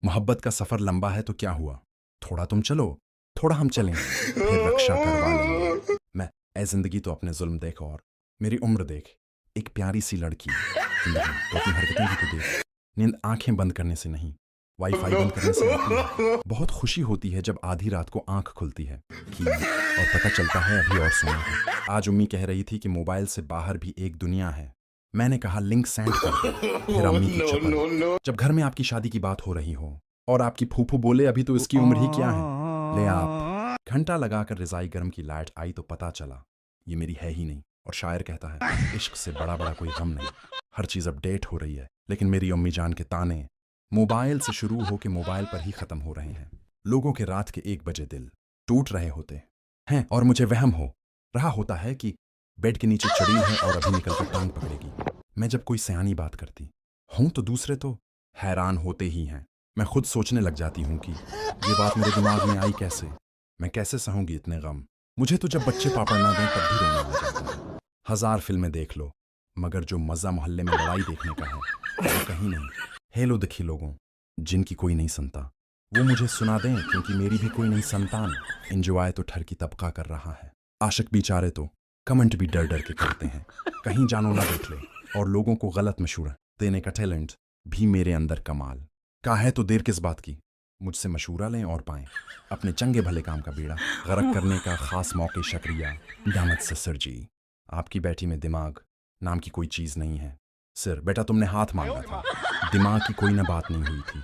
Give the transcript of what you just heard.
मोहब्बत का सफर लंबा है तो क्या हुआ, थोड़ा तुम चलो, थोड़ा हम चलें, फिर रक्षा करवा लेंगे। मैं ए जिंदगी तो अपने जुल्म देख और मेरी उम्र देख, एक प्यारी सी लड़की जिंदगी तो अपनी हरकतें भी तो देख। नींद आंखें बंद करने से नहीं, वाईफाई बंद करने से आती है। बहुत खुशी होती है जब आधी रात को आंख खुलती है कि और पता चलता है अभी और सोना है। आज उम्मी कह रही थी कि मोबाइल से बाहर भी एक दुनिया है। मैंने कहा लिंक सेंड कर दो, फिर अम्मी की चपल। जब घर में आपकी शादी की बात हो रही हो और आपकी फूफू बोले अभी तो इसकी उम्र ही क्या है, ले आप। घंटा लगाकर रजाई गर्म की लाइट आई तो पता चला ये मेरी है ही नहीं। और शायर कहता है इश्क से बड़ा बड़ा कोई गम नहीं। हर चीज अपडेट हो रही है, लेकिन मेरी अम्मी जान के ताने मोबाइल से शुरू हो के मोबाइल पर ही खत्म हो रहे हैं। लोगों के रात के 1 बजे दिल टूट रहे होते हैं और मुझे वहम हो रहा होता है कि बेड के नीचे चढ़ी है और अभी निकलकर टांग पकड़ेगी। मैं जब कोई सयानी बात करती हूं तो दूसरे तो हैरान होते ही हैं। मैं खुद सोचने लग जाती हूँ कि ये बात मेरे दिमाग में आई कैसे, मैं कैसे सहूंगी इतने गम। मुझे तो जब बच्चे पापड़ ना दें तब भी रोना आ जाता है। 1000 फिल्में देख लो, मगर जो मज़ा मोहल्ले में लड़ाई देखने का है वो कहीं नहीं। हेलो दिखी लोगों जिनकी कोई नहीं सुनता, वो मुझे सुना दें क्योंकि मेरी भी कोई नहीं संतान। इंजॉय तो ठर की तबका कर रहा है, आशिक बेचारे तो कमेंट भी डर डर के करते हैं कहीं जानो ना देख ले। और लोगों को गलत मशवरा देने का टैलेंट भी मेरे अंदर कमाल का है। तो देर किस बात की, मुझसे मशूरा लें और पाएं अपने चंगे भले काम का बेड़ा गरक करने का खास मौके। शक्रिया दामद से सर जी, आपकी बेटी में दिमाग नाम की कोई चीज़ नहीं है। सिर बेटा तुमने हाथ मांगा था, दिमाग की कोई ना बात नहीं हुई थी।